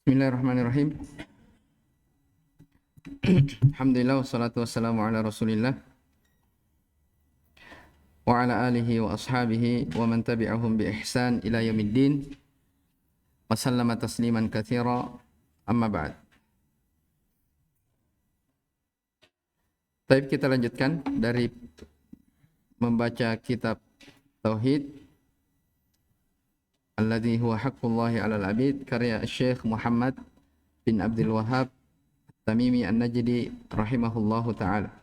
Bismillahirrahmanirrahim. Alhamdulillah wassalatu wassalamu ala Rasulillah wa ala alihi wa ashabihi wa man tabi'ahum bi ihsan ila yaumiddin wa sallama tasliman katsira amma ba'd. Baik, kita lanjutkan dari membaca kitab Tauhid alladhi huwa haqqullahi 'alal 'abid karya Syekh Muhammad bin Abdul Wahhab Tamimi An-Najdi rahimahullahu ta'ala.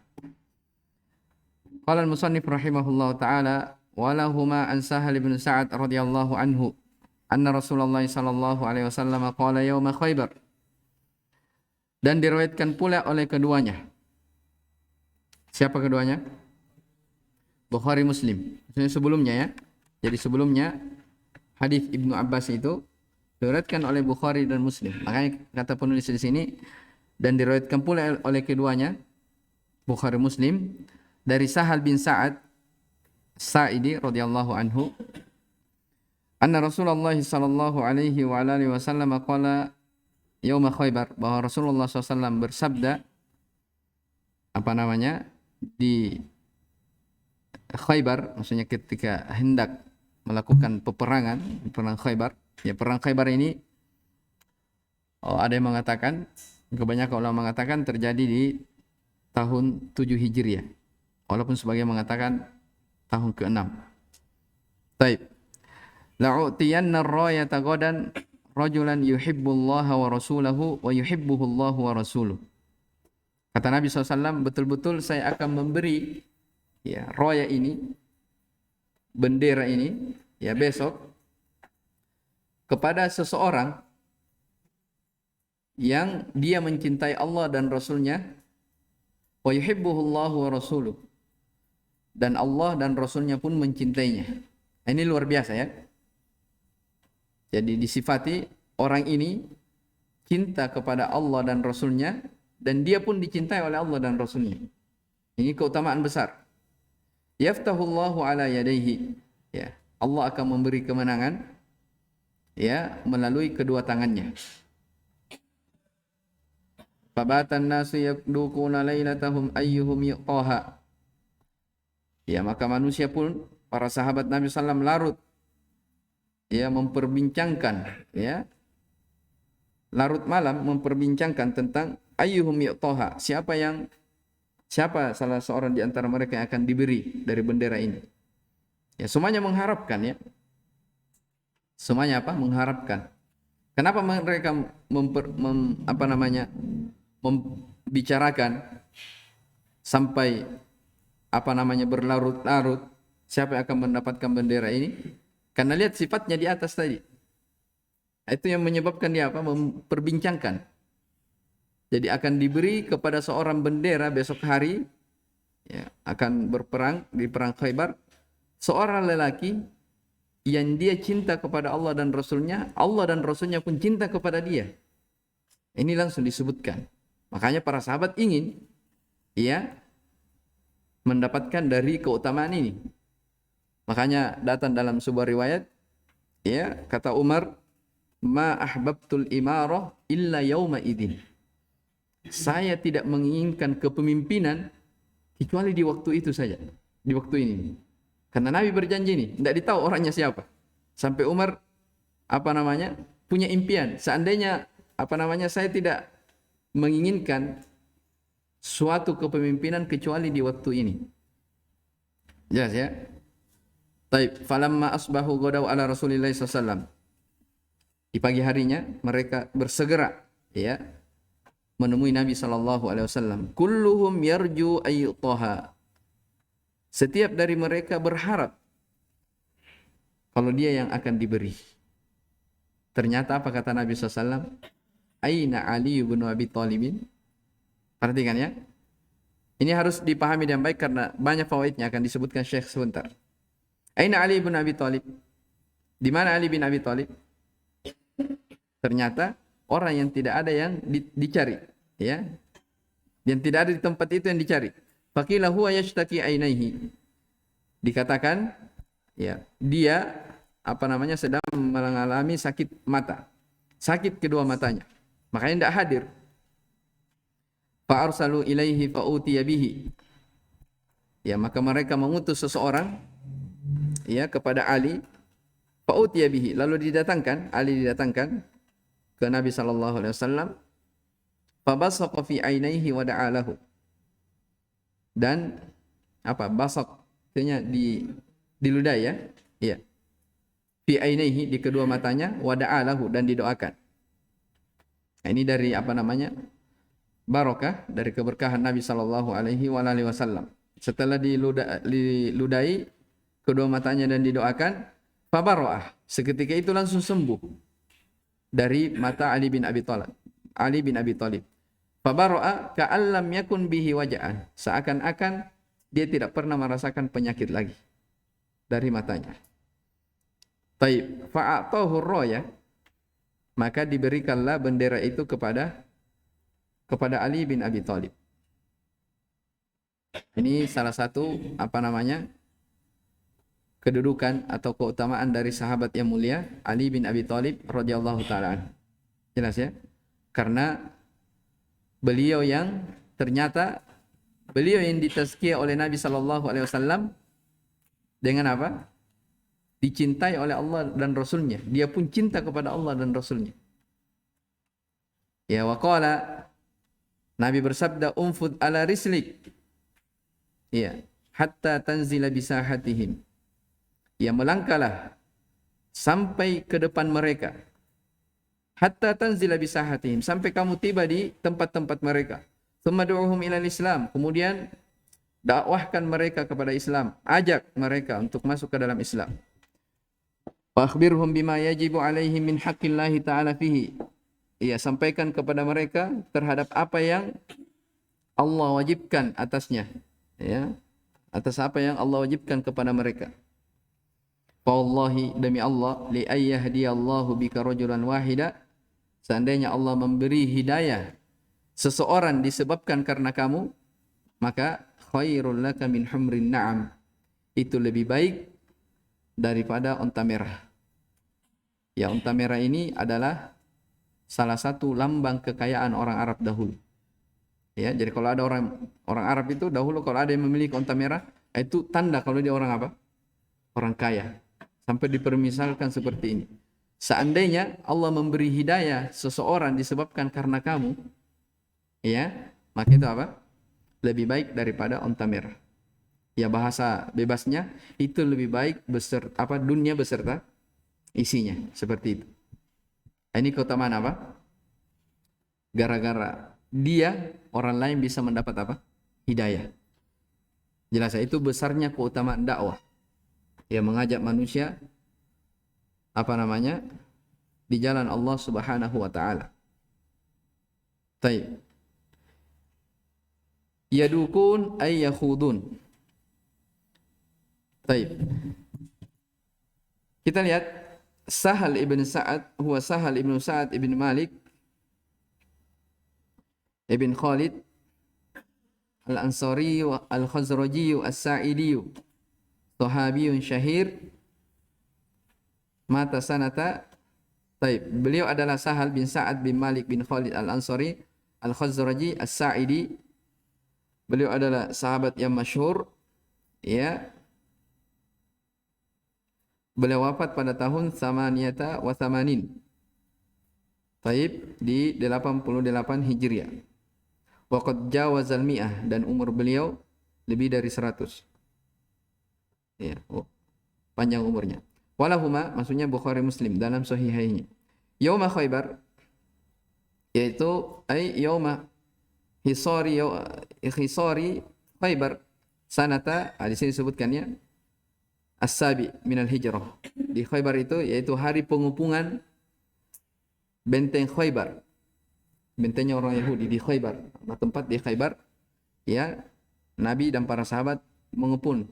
Qala al-musannif rahimahullahu ta'ala wa lahuma an Sahal bin Sa'ad radhiyallahu anhu anna Rasulullah sallallahu alaihi wasallam qala yauma Khaibar. Dan diriwayatkan pula oleh keduanya. Siapa keduanya? Bukhari Muslim. Maksudnya sebelumnya ya. Jadi sebelumnya hadis Ibnu Abbas itu diriwayatkan oleh Bukhari dan Muslim. Makanya kata penulis di sini dan diriwayatkan pula oleh keduanya Bukhari Muslim dari Sahal bin Sa'ad Sa'idi radhiyallahu anhu anna Rasulullah sallallahu alaihi wa alihi wasallam qala yauma Khaibar, bahwa Rasulullah SAW bersabda di Khaibar, maksudnya ketika hendak melakukan peperangan, perang Khaibar. Ya, perang Khaibar ini ada yang mengatakan, kebanyakan ulama mengatakan terjadi di tahun 7 Hijriah. Walaupun sebagian mengatakan tahun ke-6. Taib. La'utiyanna ar-rayata ghadan rajulan yuhibbullaha wa rasulahu wa yuhibbuhullahu wa rasuluh. Kata Nabi SAW, betul-betul saya akan memberi ya raya ini, bendera ini ya besok kepada seseorang yang dia mencintai Allah dan Rasulnya, wa yuhibbuhullahu wa rasuluh, dan Allah dan Rasulnya pun mencintainya. Ini luar biasa ya. Jadi disifati orang ini cinta kepada Allah dan Rasulnya, dan dia pun dicintai oleh Allah dan Rasulnya. Ini keutamaan besar. Yaftahullahu ala yadayhi. Ya, Allah akan memberi kemenangan ya melalui kedua tangannya. Fabatan nasu yakdukuna lailatahum ayyuhum yuqaha. Ya, maka manusia pun, para sahabat Nabi SAW larut ya memperbincangkan ya larut malam memperbincangkan tentang ayyuhum yuqaha, siapa salah seorang di antara mereka yang akan diberi dari bendera ini. Ya, semuanya mengharapkan ya. Semuanya apa? Mengharapkan. Kenapa mereka membicarakan sampai berlarut-larut siapa yang akan mendapatkan bendera ini? Karena lihat sifatnya di atas tadi. Itu yang menyebabkan dia memperbincangkan. Jadi akan diberi kepada seorang bendera besok hari ya, akan berperang di perang Khaibar, seorang lelaki yang dia cinta kepada Allah dan Rasulnya, Allah dan Rasulnya pun cinta kepada dia. Ini langsung disebutkan. Makanya para sahabat ingin ya mendapatkan dari keutamaan ini. Makanya datang dalam sebuah riwayat ya, kata Umar, ma ahbabtul imarah illa yauma idin. Saya tidak menginginkan kepemimpinan kecuali di waktu itu saja, di waktu ini. Karena Nabi berjanji ini, tidak ditahu orangnya siapa. Sampai Umar punya impian, seandainya saya tidak menginginkan suatu kepemimpinan kecuali di waktu ini. Jelas ya? Taib. Falamma asbahu ghadaw ala Rasulillah SAW. Di pagi harinya mereka bersegera ya menemui Nabi SAW. Kulluhum yarju ayyutaha. Setiap dari mereka berharap kalau dia yang akan diberi. Ternyata apa kata Nabi SAW? Aina Ali bin Abi Thalib. Perhatikan ya. Ini harus dipahami dengan baik karena banyak fawaidnya, akan disebutkan Syekh sebentar. Aina Ali bin Abi Thalib. Di mana Ali bin Abi Thalib? Ternyata orang yang tidak ada yang dicari, ya. Yang tidak ada di tempat itu yang dicari. Faqila huwa yashtaki ainaihi. Dikatakan ya, dia sedang mengalami sakit mata. sakit kedua matanya, makanya tidak hadir. Fa arsalu ilaihi fa utiya bihi. Ya, maka mereka mengutus seseorang ya kepada Ali, fa utiya bihi, lalu didatangkan, Ali didatangkan ke Nabi sallallahu alaihi wasallam, fa basaqa fi ainaihi wa da'alahu. Dan apa? Basaq artinya di ludah ya. Iya. Fi ainaihi, di kedua matanya, wa da'alahu, dan didoakan. Nah, ini dari apa namanya? Barokah, dari keberkahan Nabi sallallahu alaihi wasallam. Setelah diludahi kedua matanya dan didoakan, fabaroah, seketika itu langsung sembuh dari mata Ali bin Abi Thalib. Ali bin Abi Thalib. Fabaroah ka'allam yakun bihi waja'an, seakan-akan dia tidak pernah merasakan penyakit lagi dari matanya. Taib, fa'atahu roya, maka diberikanlah bendera itu kepada Ali bin Abi Thalib. Ini salah satu apa namanya? Kedudukan atau keutamaan dari sahabat yang mulia Ali bin Abi Thalib radhiyallahu taala. Jelas ya? Karena beliau yang ditazkiyah oleh Nabi sallallahu alaihi wasallam dengan apa? Dicintai oleh Allah dan Rasulnya. Dia pun cinta kepada Allah dan Rasulnya. Ya, waqala, Nabi bersabda, umfud ala rislik. Ya, hatta tanzila bisahatihim. Ya, melangkahlah sampai ke depan mereka. Hatta tanzila bisahatihim, sampai kamu tiba di tempat-tempat mereka. Tsumma du'uhum ilal Islam, kemudian dakwahkan mereka kepada Islam, ajak mereka untuk masuk ke dalam Islam. Wa akhbirhum bima yajibu alaihim min haqqillahi ta'ala fihi. Ya, sampaikan kepada mereka terhadap apa yang Allah wajibkan atasnya, ya, atas apa yang Allah wajibkan kepada mereka. Wallahi, demi Allah, li ayyahdiyallahu bika rajulan wahida, seandainya Allah memberi hidayah seseorang disebabkan karena kamu, maka khairul laka min humrin na'am, itu lebih baik daripada unta merah. Ya, unta merah ini adalah salah satu lambang kekayaan orang Arab dahulu. Ya, jadi kalau ada orang Arab itu dahulu kalau ada yang memiliki unta merah, itu tanda kalau dia orang apa? Orang kaya. Sampai dipermisalkan seperti ini. Seandainya Allah memberi hidayah seseorang disebabkan karena kamu, ya, maka itu apa? Lebih baik daripada unta merah. Ya, bahasa bebasnya itu lebih baik dunia beserta isinya, seperti itu. Ini keutamaan apa? Gara-gara dia, orang lain bisa mendapat apa? Hidayah. Jelas ya, itu besarnya keutamaan dakwah. Ya, mengajak manusia apa namanya? Di jalan Allah Subhanahu wa taala. Baik. Yadukun ay yakhudun. Baik. Kita lihat Sahal ibn Sa'ad, huwa Sahal ibn Sa'ad ibn Malik ibn Khalid al-Ansari al-Khazraji as-Sa'idi, sahabiyun syahir, mata sanata. Baik, beliau adalah Sahal bin Sa'ad bin Malik bin Khalid al-Ansari al-Khazraji as-Sa'idi. Beliau adalah sahabat yang masyhur, ya. Beliau wafat pada tahun 88. Taib, di 88 Hijriah. Waqad jawazal mi'ah, dan umur beliau lebih dari 100. Ya, panjang umurnya. Walahuma, maksudnya Bukhari Muslim dalam sahihaihnya. Yauma Khaybar, yaitu yauma hisari Khaybar sanata, di sini disebutkannya as-sabi minal hijrah. Di Khaybar itu yaitu hari pengepungan benteng Khaybar. Bentengnya orang Yahudi di Khaybar. Tempat di Khaybar, ya, Nabi dan para sahabat mengepung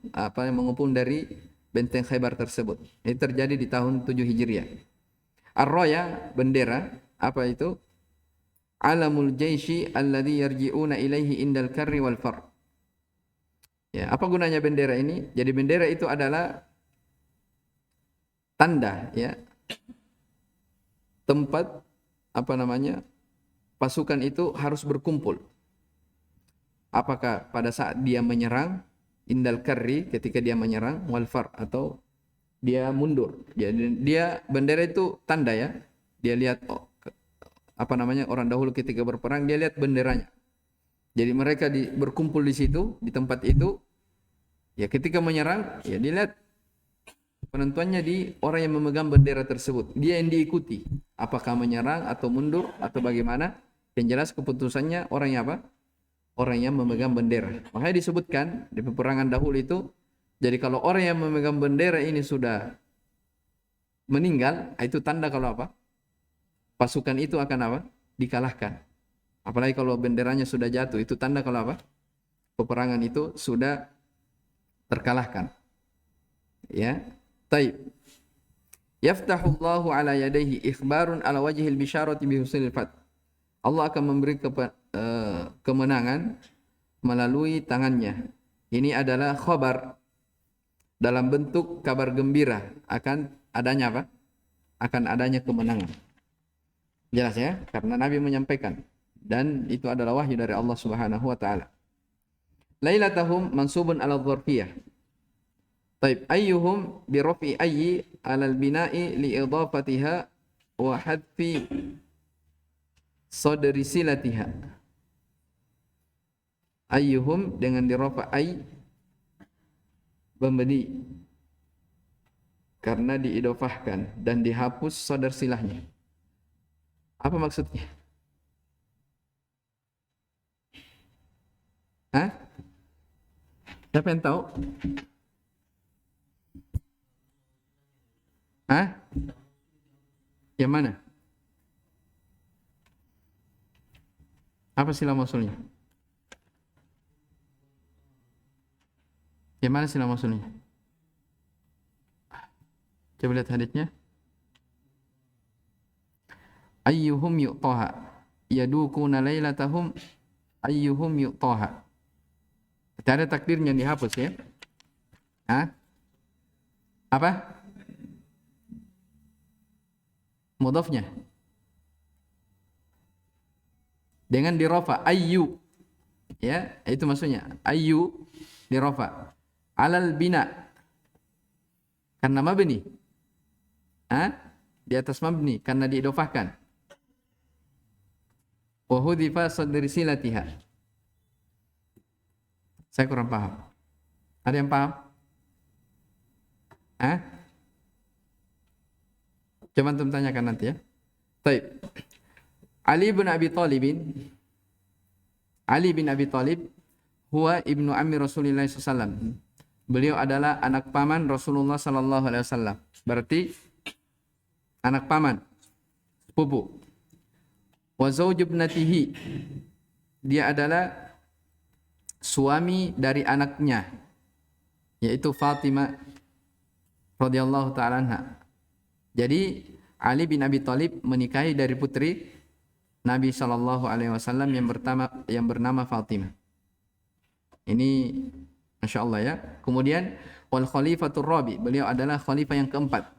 dari benteng Khaybar tersebut. Ini terjadi di tahun 7 Hijriah. Ar-raya, bendera, apa itu? Alamul jaishi alladhi yarji'una ilaihi indal karri wal far. Ya, apa gunanya bendera ini? Jadi bendera itu adalah tanda, ya, tempat apa namanya, pasukan itu harus berkumpul. Apakah pada saat dia menyerang, indal karri, ketika dia menyerang, wal far, atau dia mundur. Dia bendera itu tanda ya. Dia lihat apa namanya, orang dahulu ketika berperang dia lihat benderanya. Jadi mereka berkumpul di situ, di tempat itu. Ya ketika menyerang, ya dilihat penentuannya di orang yang memegang bendera tersebut. Dia yang diikuti. Apakah menyerang atau mundur atau bagaimana? Yang jelas keputusannya orang yang apa? Orang yang memegang bendera. Makanya disebutkan di peperangan dahulu itu, jadi kalau orang yang memegang bendera ini sudah meninggal, itu tanda kalau apa? Pasukan itu akan apa? Dikalahkan. Apalagi kalau benderanya sudah jatuh, itu tanda kalau apa? Peperangan itu sudah terkalahkan. Ya. Taib. Yaftahullahu ala yadayhi ikhbarun ala wajhil bisyarati bi husnil fath. Allah akan memberi kemenangan melalui tangannya. Ini adalah khabar dalam bentuk kabar gembira akan adanya apa? Akan adanya kemenangan. Jelas ya? Karena Nabi menyampaikan dan itu adalah wahyu dari Allah Subhanahu wa taala. Lailatahum mansubun ala dzarfiyah. Taib, ayyuhum bi raf'i ayyi ala al-bina'i li idafatiha wa hadfi sadri silatiha. Ayyuhum dengan dirafa ay memberi karena diidofahkan dan dihapus sadar silahnya. Apa maksudnya? Hah? Siapa yang tahu? Hah? Yang mana? Apa sila mausulnya? Yang mana sila mausulnya? Coba lihat haditsnya. Ayyuhum yu'taha yadukuna lailatahum ayyuhum yu'taha. Tidak ada takdirnya yang dihapus ya. Hah? Apa? Mudhafnya dengan dirafa ayyu, ya itu maksudnya ayyu dirafa alal bina karena mabni, di atas mabni karena diidofahkan. Wa hudifa sadri silatiha. Saya kurang paham. Ada yang paham? Coba antum tanyakan nanti ya. Baik. Ali bin Abi Thalib huwa ibnu ammi Rasulullah SAW. Beliau adalah anak paman Rasulullah sallallahu alaihi wasallam. Berarti anak paman, sepupu. Wa zawj ibnatihi. Dia adalah suami dari anaknya, yaitu Fatimah radhiyallahu taala anha. Jadi Ali bin Abi Thalib menikahi dari putri Nabi sallallahu alaihi wasallam yang bernama Fatimah. Ini Masya Allah ya. Kemudian wal khalifatur rabi, beliau adalah khalifah yang keempat.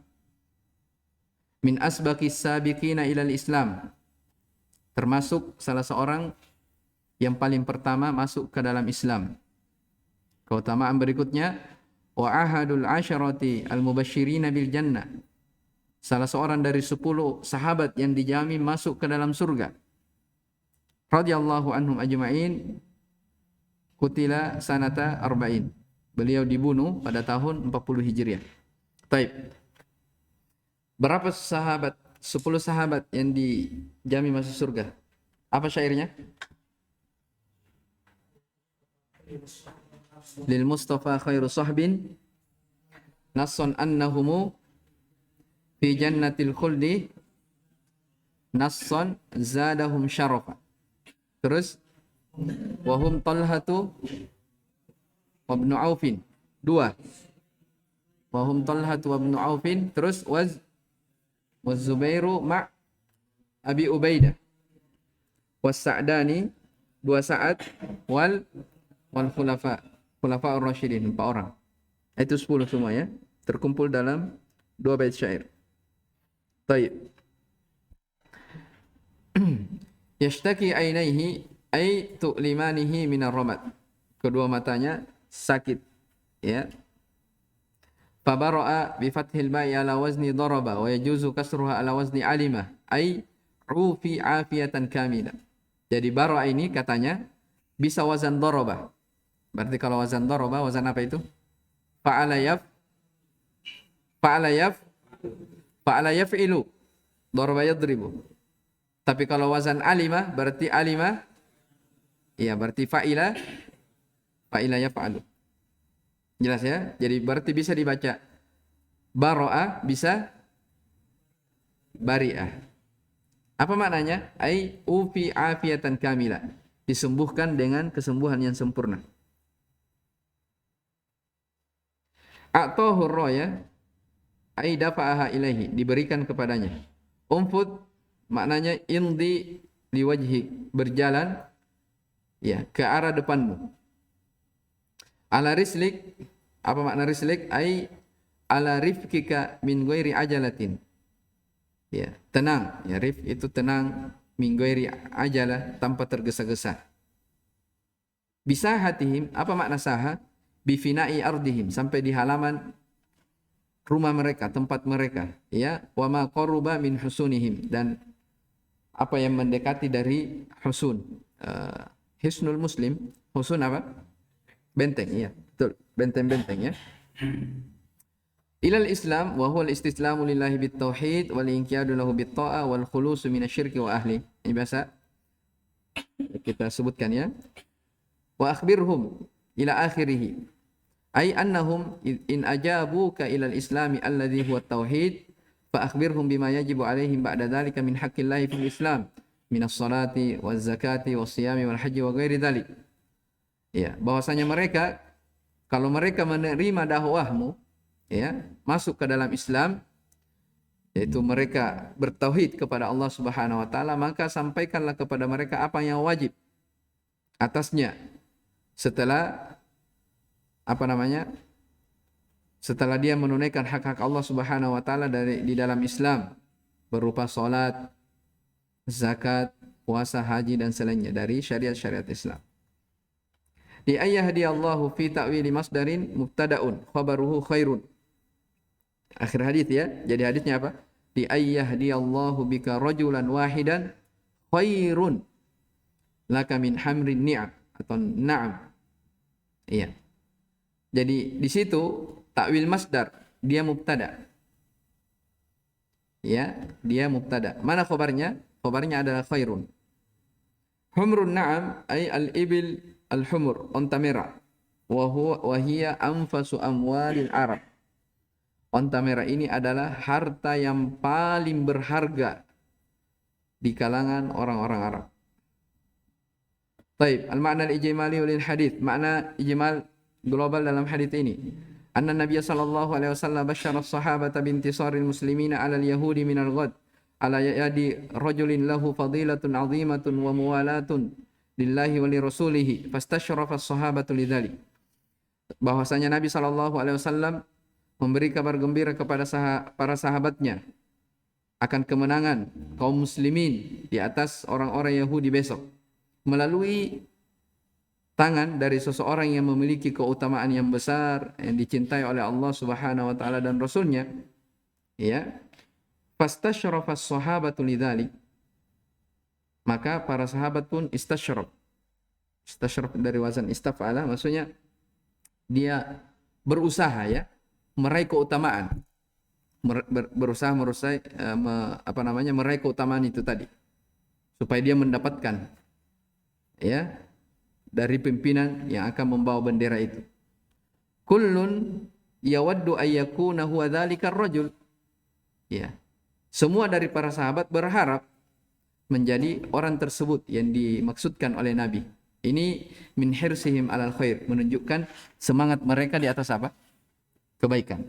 Min asbaqis sabiqina ilal Islam. Termasuk salah seorang yang paling pertama masuk ke dalam Islam. Keutamaan berikutnya wa ahadul asyarati al mubasysyirina bil jannah. Salah seorang dari 10 sahabat yang dijamin masuk ke dalam surga. Radhiyallahu anhum ajma'in. Kutila sanata arba'in. Beliau dibunuh pada tahun 40 Hijriah. Taib. Berapa sahabat? 10 sahabat yang dijamin masuk surga. Apa syairnya? Lil Mustafa khairu sahbin nasson annahumu fi jannatil khuldi nasson zadahum syarafa. Terus wahum Talhatu wa ibnu Aufin. 2. Wahum Talhatu wa ibnu Aufin. Terus waz Zubairu ma' Abi Ubaidah. Was Sa'dani 2 Sa'ad wal khulafa ar-rasyidin 4 orang. Itu 10 semua ya. Terkumpul dalam 2 bait syair. Baik. Yashtaki ainaihi ay tu'limanihi minar ramad. Kedua matanya sakit, ya. Fabara'a bi fathil ba'i ala wazni daraba wa yajuzu kasruha ala wazni alima ay ufi afiyatan kamila. Jadi bara'a ini katanya bisa wazan daraba. Berarti kalau wazan daraba, wazan apa itu? Fa'ala yaf fa'ala yaf fa'ala yaf'ilu. Daraba yadribu. Tapi kalau wazan alima berarti alima, ya berarti fa'ila yaf'alu. Jelas ya? Jadi berarti bisa dibaca baro'ah, bisa bari'ah. Apa maknanya? Ai ufi afiyatan kamila. Disembuhkan dengan kesembuhan yang sempurna. A'tahu roya ai dafa'aha ilaihi, diberikan kepadanya. Umfud maknanya imdi liwajhi, berjalan ya ke arah depanmu. Ala rislik, apa makna rislik? Ai ala rifkika min ghairi ajalatin. Ya, tenang. Ya, rif itu tenang, min ghairi ajalah, tanpa tergesa-gesa. Bisahatihim, apa makna saha? Bifina'i ardihim, sampai di halaman rumah mereka, tempat mereka, ya, wa ma qaruba min husunihim, dan apa yang mendekati dari husun. Hisnul muslim, husun apa? Benteng, ya, betul, benteng-benteng, ya. Ilal Islam wa huwa al-istislamu lillahi bit tauhid wal inqiyadu lahu bit ta'ah wal khulusu minasyirki wa ahli. Ini biasa kita sebutkan, ya. Wa akhbirhum ila akhirih ay annahum in ajabuka ila al-islami alladhi huwa at-tauhid fa akhbirhum bima yajibu alaihim ba'da dhalika min haqqillahi fil Islam min as-salati waz zakati was siyami wal haji wa ghairi dhalik. Ya, bahwasanya mereka, kalau mereka menerima dakwahmu, ya, masuk ke dalam Islam, yaitu mereka bertauhid kepada Allah Subhanahu wa taala, maka sampaikanlah kepada mereka apa yang wajib atasnya setelah setelah dia menunaikan hak-hak Allah Subhanahu wa taala di dalam Islam, berupa salat, zakat, puasa, haji dan selainnya dari syariat-syariat Islam. Di ayyahdiyallahu fi ta'wili masdarin mubtada'un khabaruhu khairun. Akhir hadis, ya. Jadi hadisnya apa? Di ayyahdiyallahu bika rajulan wahidan khairun laka min hamrin ni'am atau na'am. Iya. Jadi di situ takwil masdar, dia mubtada. Ya, dia mubtada. Mana khabarnya? Khabarnya adalah khairun. Humrun na'am ay al-ibil al-humur, onta merah. Wa hiya anfasu amwalil Arab. Onta merah ini adalah harta yang paling berharga di kalangan orang-orang Arab. Baik, al-ma'na al-ijmali lil hadis. Makna ijmal global dalam hadis ini. Anna Nabi sallallahu alaihi wasallam basyara as-sahabata bintisaril muslimina 'ala al-yahudi min al-ghad 'ala yadi rajulin lahu fadilatun 'azimatun wa muwalatun lillahi wa li rasulihi fastashrafa as-sahabatu lidzalik. Bahwasanya Nabi sallallahu alaihi wasallam memberi kabar gembira kepada para sahabatnya akan kemenangan kaum muslimin di atas orang-orang Yahudi besok melalui tangan dari seseorang yang memiliki keutamaan yang besar, yang dicintai oleh Allah Subhanahu wa taala dan Rasulnya, ya. Fastasyrafas sahabatu lidzalik, maka para sahabat pun istasyraf dari wazan istaf'ala, maksudnya dia berusaha, ya, meraih keutamaan, berusaha meraih keutamaan itu tadi, supaya dia mendapatkan, ya, dari pimpinan yang akan membawa bendera itu. Kullun yawaddu ayyakuna huwa dzalikar rajul. Ya. Semua dari para sahabat berharap menjadi orang tersebut yang dimaksudkan oleh Nabi. Ini min hirsihim alal khair, menunjukkan semangat mereka di atas apa? Kebaikan.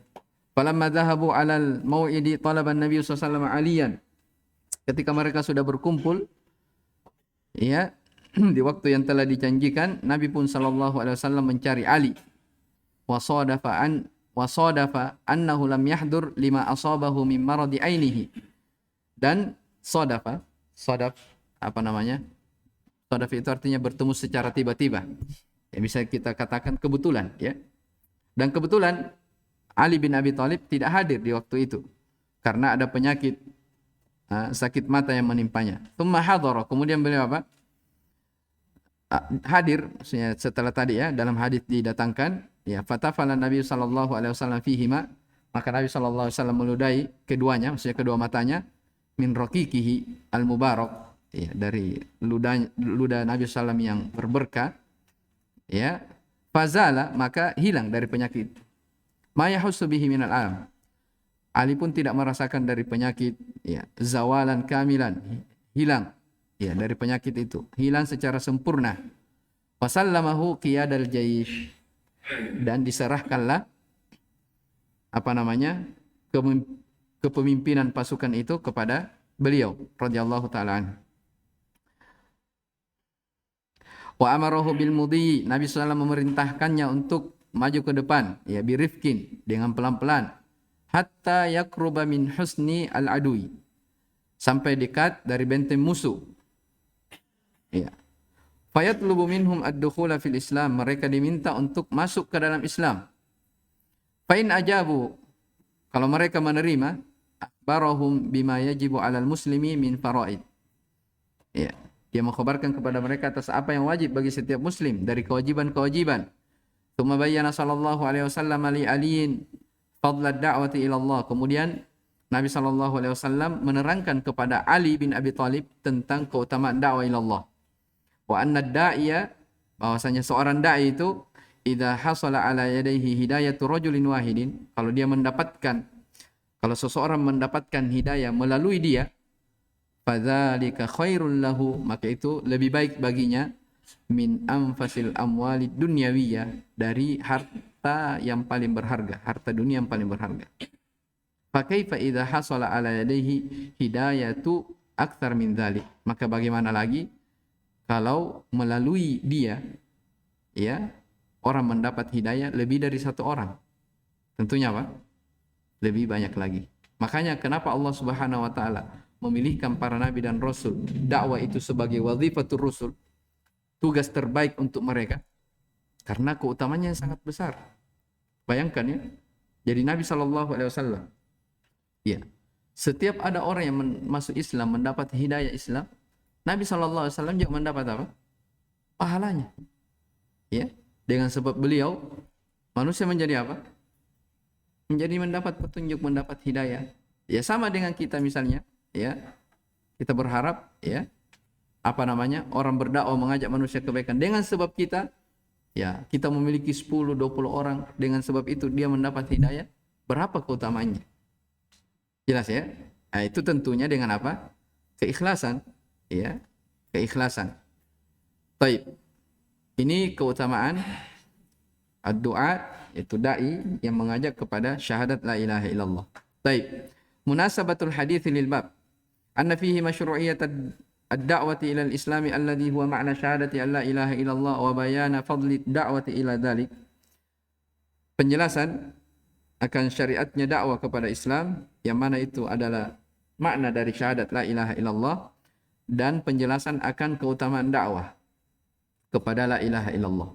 Falamma dhahabu alal mau'idi talaba Nabi sallallahu alaihi wasallam aliyan. Ketika mereka sudah berkumpul, ya, di waktu yang telah dijanjikan, Nabi pun sallallahu alaihi wasallam mencari Ali. Wasadafa annahu lam yahdur lima asabahu min maradi ainihi. Dan sadaf apa namanya? Sodaf itu artinya bertemu secara tiba-tiba. Ya, bisa kita katakan kebetulan, ya. Dan kebetulan Ali bin Abi Thalib tidak hadir di waktu itu karena ada penyakit sakit mata yang menimpanya. Tsumma hadara, kemudian beliau apa? Hadir, maksudnya setelah tadi ya, dalam hadis didatangkan, ya, fatafala Nabi sallallahu alaihi wasallam fihima, maka Nabi sallallahu alaihi wasallam meludahi keduanya, maksudnya kedua matanya, min raqiqihi al-mubarak, ya, dari ludah Nabi sallallahu yang berberkah, ya, fazala, maka hilang dari penyakit. Ma yahussu bihi minal alam. Ali pun tidak merasakan dari penyakit, ya, zawalan kamilan, hilang, ya, dari penyakit itu, hilang secara sempurna. Wasallamahu qiyadal jaish, dan diserahkanlah apa namanya kepemimpinan pasukan itu kepada beliau radhiyallahu taala anhu. Wa amarahu bil mudhi, Nabi SAW memerintahkannya untuk maju ke depan, ya, birifkin, dengan pelan-pelan, hatta yakruba min husni al-adui, sampai dekat dari benteng musuh. Ya. Fayatlubu minhum ad-dukhula fil Islam, mereka diminta untuk masuk ke dalam Islam. Fa in ajabu, kalau mereka menerima, akhbarahum bima yajibu 'alal muslimi min faraid. Ya, dia mengkhabarkan kepada mereka atas apa yang wajib bagi setiap muslim dari kewajiban-kewajiban. Tsumma bayyana sallallahu alaihi wasallam li aliyin fadlad da'wati ila Allah. Kemudian Nabi sallallahu alaihi wasallam menerangkan kepada Ali bin Abi Thalib tentang keutamaan dakwah ila Allah. Wa anna da'iya, bahwasanya seorang dai itu idza hasala ala yadayhi hidayatu rajulin wahidin, kalau seseorang mendapatkan hidayah melalui dia, fadzalika khairul lahu, maka itu lebih baik baginya, min anfasil amwalid dunyawiyah, dari harta yang paling berharga, harta dunia yang paling berharga. Fa kaifa idza hasala ala yadayhi hidayatu aktsar min dzalik, maka bagaimana lagi kalau melalui dia, ya, orang mendapat hidayah lebih dari satu orang. Tentunya apa? Lebih banyak lagi. Makanya kenapa Allah Subhanahu wa taala memilihkan para nabi dan rasul, dakwah itu sebagai wazifatul rusul, tugas terbaik untuk mereka, karena keutamanya yang sangat besar. Bayangkan ya, jadi Nabi sallallahu alaihi wasallam, ya, setiap ada orang yang masuk Islam, mendapat hidayah Islam, Nabi sallallahu alaihi wasallam juga mendapat apa? Pahalanya. Ya, dengan sebab beliau manusia menjadi apa? Menjadi mendapat petunjuk, mendapat hidayah. Ya, sama dengan kita misalnya, ya. Kita berharap, ya, apa namanya? Orang berdakwah mengajak manusia kebaikan, dengan sebab kita, ya, kita memiliki 10, 20 orang, dengan sebab itu dia mendapat hidayah, berapa keutamaannya? Jelas ya? Nah, itu tentunya dengan apa? Keikhlasan, ya, keikhlasan. Baik. Ini keutamaan ad-du'a, yaitu dai yang mengajak kepada syahadat la ilaha illallah. Baik. Munasabatul hadits lil bab. Anna fihi masyru'iyyat ad-da'wati ila al-islam alladhi huwa ma'na syahadati an la ilaha illallah wa bayana fadli ad-da'wati ila dzalik. Penjelasan akan syariatnya dakwah kepada Islam, yang mana itu adalah makna dari syahadat la ilaha illallah, dan penjelasan akan keutamaan dakwah kepada la ilaha illallah.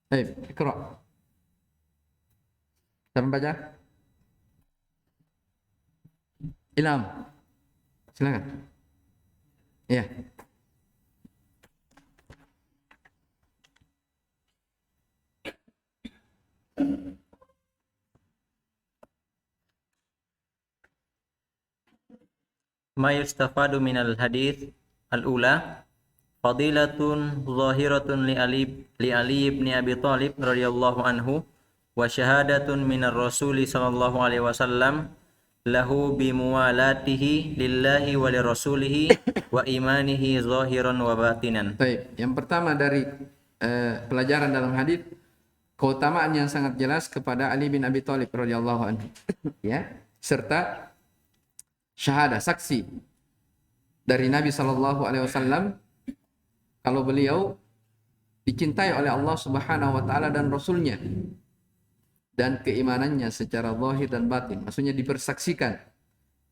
Baik, Iqra. Siapa baca? Ilham. Silakan. Iya. Ma yustafadu minal hadits al-ula fadilatun zahiratun li Ali ibn Abi Thalib radhiyallahu anhu wa syahadatun minar rasuli sallallahu alaihi wasallam lahu bimuwalatihi lillahi wa lirasulihi wa imanihi zahiran wa batinan. Baik, yang pertama dari pelajaran dalam hadis, keutamaan yang sangat jelas kepada Ali bin Abi Thalib radhiyallahu anhu, ya, serta syahadah, saksi dari Nabi sallallahu alaihi wasallam kalau beliau dicintai oleh Allah Subhanahu wa taala dan rasulnya, dan keimanannya secara zahir dan batin. Maksudnya dipersaksikan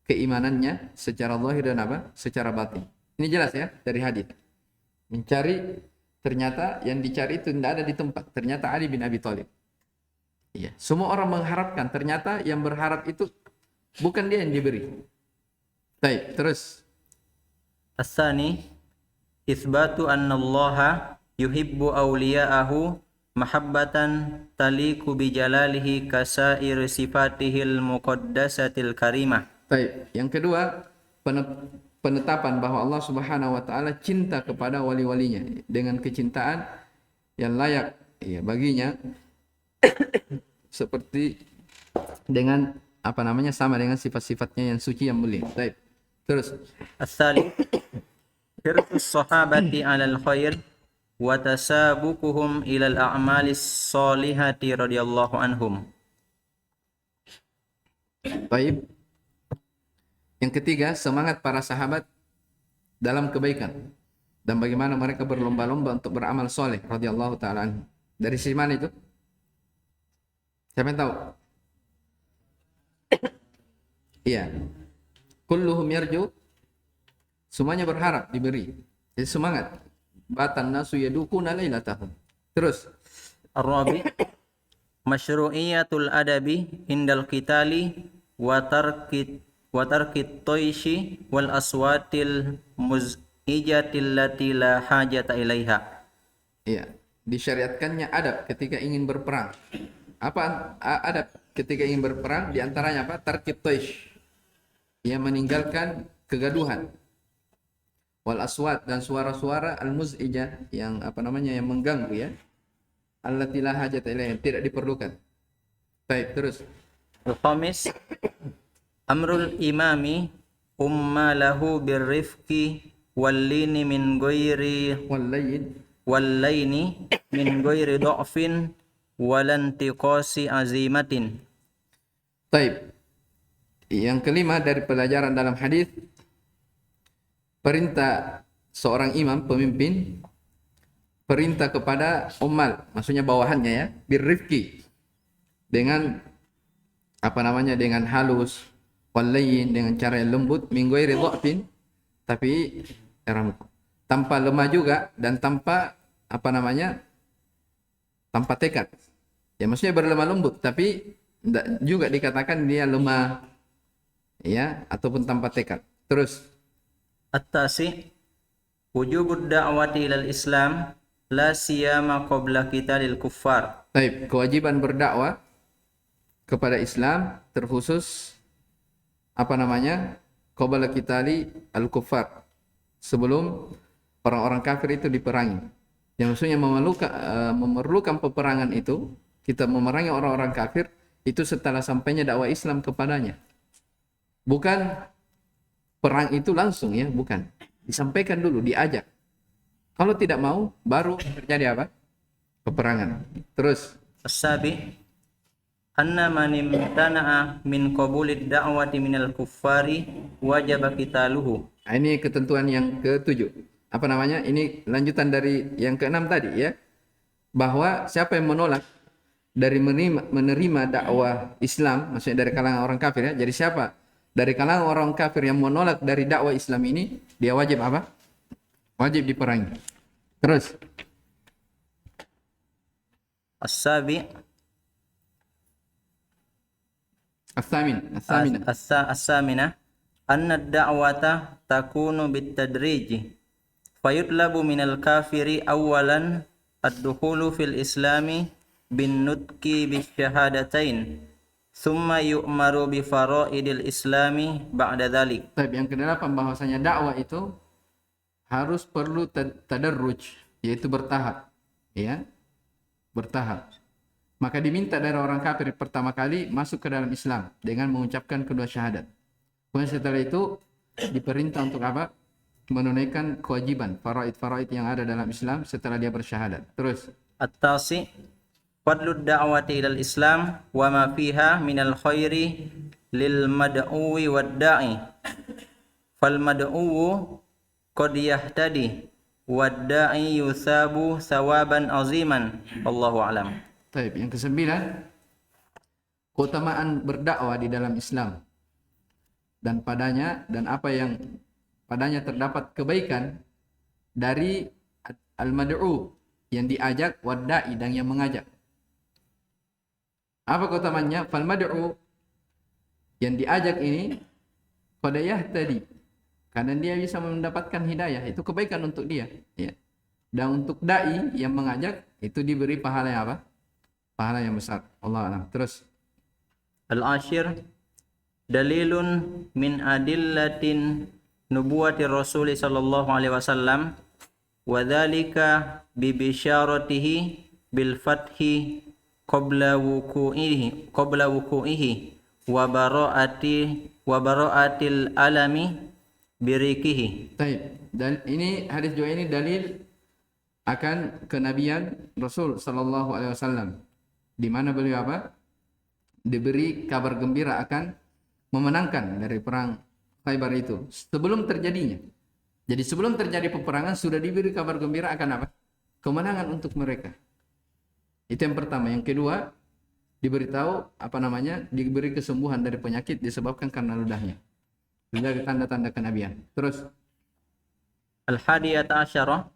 keimanannya secara zahir dan apa? Secara batin. Ini jelas ya dari hadis. Mencari, ternyata yang dicari itu tidak ada di tempat. Ternyata Ali bin Abi Thalib. Iya. Semua orang mengharapkan, ternyata yang berharap itu bukan dia yang diberi. Baik, terus. As-sani isbatu anna Allah yuhibbu awliya'ahu mahabbatan taliku bijalalihi kasair sifatihil muqaddasatil karimah. Baik, yang kedua penetapan bahwa Allah Subhanahu wa taala cinta kepada wali-walinya dengan kecintaan yang layak ya baginya seperti dengan apa namanya sama dengan sifat-sifatnya yang suci yang mulia. Baik. Terus As-salih hirsus sahabati 'alal khair wa tasabuquhum ilal a'malis solihati radhiyallahu anhum. baik. Yang ketiga, semangat para sahabat dalam kebaikan dan bagaimana mereka berlomba-lomba untuk beramal soleh radhiyallahu taala anhu. Dari sisi mana itu? Siapa yang tahu? Iya. Kulluhum yarju, semuanya berharap diberi. Jadi semangat. Batan nasu yadukuna lailatahum. Terus Ar-rabi masyru'iyatul adabi indal qitali wa tarkit toishi wal aswatil muz'ijatil lati la hajata ilaiha. iya, disyariatkannya adab ketika ingin berperang. Apa adab ketika ingin berperang? Di antaranya apa? Tarkit toish. Ia meninggalkan kegaduhan. Wal aswat, dan suara-suara al muz'ijah yang apa namanya yang mengganggu ya. Allati la hajata ilaiha, tidak diperlukan. Baik, terus. Al-khamis amrul imami ummalahu birrifqi wallini min ghairi Wallayin. wallaini min ghairi dha'fin walantiqasi azimatin. Baik. Yang kelima dari pelajaran dalam hadis, perintah seorang imam pemimpin, perintah kepada ummal, maksudnya bawahannya ya, birrifqi, dengan apa namanya, dengan halus, wallayin, dengan cara yang lembut, min ghairi dha'fin, tapi tanpa lemah juga, dan tanpa apa namanya, tanpa tekad. Ya maksudnya berlemah lembut, tapi tidak juga dikatakan dia lemah ya, ataupun tanpa tekad. Terus At-tasi wujubud da'wati ilal Islam la siyama qabla qitalil kuffar. baik, kewajiban berdakwah kepada Islam terkhusus apa namanya, qabla qitali al-kuffar, sebelum orang-orang kafir itu diperangi. Yang maksudnya memerlukan peperangan itu, kita memerangi orang-orang kafir itu setelah sampainya dakwah Islam kepadanya. Bukan perang itu langsung ya, bukan. Disampaikan dulu, diajak. Kalau tidak mau, baru terjadi apa? Peperangan. Terus As-sabi anna man imtana'a min qabulid da'wati minal kuffari wajaba qitaluhu. nah, ini ketentuan yang ketujuh. Apa namanya? Ini lanjutan dari yang keenam tadi ya. Bahwa siapa yang menolak dari menerima dakwah Islam, maksudnya dari kalangan orang kafir ya. Jadi siapa dari kalangan orang kafir yang menolak dari dakwah Islam ini, dia wajib apa? Wajib diperangi. Terus As-sabi as-samin. as-samina anna ad-da'wata takunu bitadriji fayutlabu minal kafiri awalan ad-dukhulu fil islami bin nutki bisyahadatain thumma yu'maru bi faraidil islami ba'da dhalik. Tapi yang kedelapan, bahwasanya dakwah itu harus perlu tadarruj, yaitu bertahap, ya, bertahap. Maka diminta dari orang kafir pertama kali masuk ke dalam Islam dengan mengucapkan kedua syahadat. Kemudian setelah itu diperintah untuk apa? Menunaikan kewajiban faraid yang ada dalam Islam setelah dia bersyahadat. Terus At-tasi fadlud da'wati ilal islam wa ma fiha minal khairi lil mad'uwi wad da'i fal mad'uwu qad yahtadi wad da'i yusabu sawaban aziman. Wallahu alam. Taib. Yang kesembilan, keutamaan berdakwah di dalam Islam dan padanya, dan apa yang padanya terdapat kebaikan dari al-mad'u yang diajak, wad-da'i dan yang mengajak. Apa keutamaannya? Fal mad'u yang diajak ini qad yahtadi, karena dia bisa mendapatkan hidayah, itu kebaikan untuk dia, ya. Dan untuk dai yang mengajak itu diberi pahala yang apa? Pahala yang besar. Allah a'lam. Terus Al-ashir, dalilun min adillatin nubuwati Rasul sallallahu alaihi wasallam wa dzalika bi bisyaratihi bil fathi qabla wuku'ihi wa bara'atil alami birikihi. taib. Dan ini hadis juga ini dalil akan kenabian Rasul sallallahu alaihi wasallam, di mana beliau apa? Diberi kabar gembira akan memenangkan dari perang Khaybar itu sebelum terjadinya. Jadi sebelum terjadi peperangan sudah diberi kabar gembira akan apa? Kemenangan untuk mereka. Itu yang pertama. Yang kedua, diberitahu diberi kesembuhan dari penyakit disebabkan karena ludahnya. Juga tanda-tanda kenabian. Terus Al-hadiyata asyarah,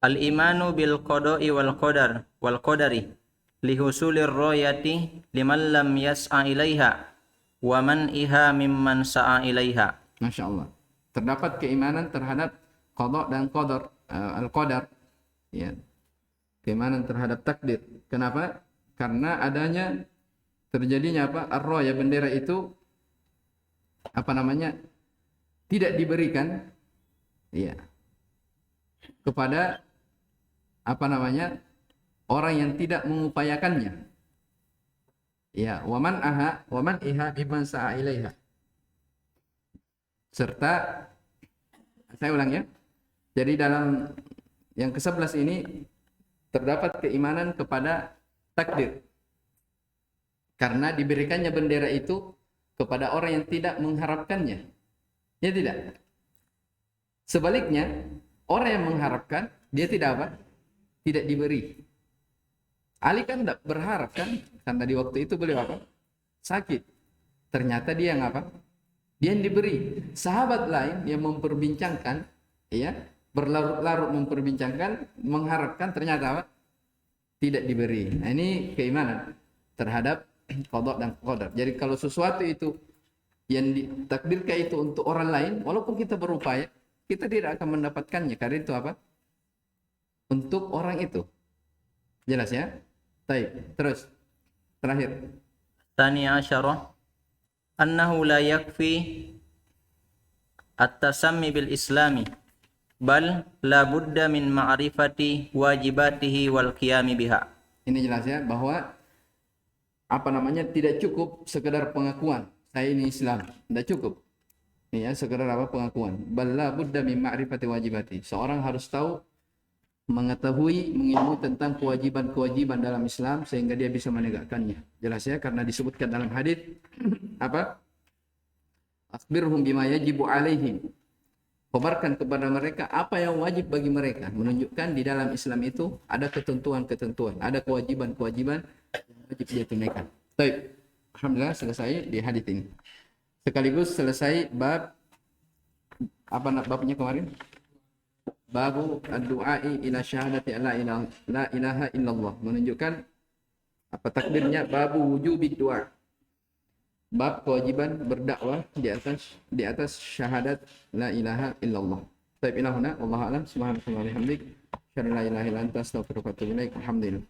al-imanu bil qada'i wal qadari lihusulir royati liman lam yas'a ilaiha wa man iha mimman sa'a ilaiha. Masya Allah. Terdapat keimanan terhadap qada dan qadar, al-qadar, ya. Keimanan terhadap takdir. Kenapa? Karena adanya terjadinya apa? Ar-roya, bendera itu tidak diberikan, ya, kepada orang yang tidak mengupayakannya. Ya, waman iha mimman sa'a ilaiha. Serta, saya ulang ya. Jadi dalam yang ke-11 ini terdapat keimanan kepada takdir. Karena diberikannya bendera itu kepada orang yang tidak mengharapkannya. Ya tidak. Sebaliknya, orang yang mengharapkan, dia tidak apa? Tidak diberi. Ali kan tidak berharap kan, karena di waktu itu beliau apa? Sakit. Ternyata dia yang apa? Dia yang diberi. Sahabat lain yang memperbincangkan, ya, berlarut-larut memperbincangkan, mengharapkan, ternyata apa? Tidak diberi. Nah, ini keimanan terhadap qada dan qadar. Jadi kalau sesuatu itu yang ditakdirkan itu untuk orang lain, walaupun kita berupaya, kita tidak akan mendapatkannya. Karena itu apa? Untuk orang itu. Jelas ya? Baik. Terus terakhir. Tsani asyarah, annahu la yakfi at-tasammi bil islami bal la budda min ma'rifati wajibatihi wal qiyami biha. Ini jelas ya, bahwa tidak cukup sekedar pengakuan saya ini Islam, tidak cukup. Ya, sekedar pengakuan. Bal la budda min ma'rifati wajibati. Seorang harus tahu, mengetahui, mengilmu tentang kewajiban-kewajiban dalam Islam sehingga dia bisa menegakkannya. Jelas ya, karena disebutkan dalam hadis apa? Akhbirhum bima yajibu alaihim. Kabarkan kepada mereka apa yang wajib bagi mereka. Menunjukkan di dalam Islam itu ada ketentuan-ketentuan, ada kewajiban-kewajiban yang wajib dia tunaikan. Baik. Alhamdulillah selesai di hadis ini. Sekaligus selesai bab babnya kemarin? Babu ad-du'ai ila syahadati la ilaha illallah. Menunjukkan takdirnya babu wujubid du'a. Bab kewajiban berdakwah di atas syahadat la ilaha illallah. Baik, ilahuna wallahu a'lam. Subhanallahi wa bihamdihi, asyhadu an la ilaha illa anta, astaghfiruka wa atubu ilaik. Alhamdulillah.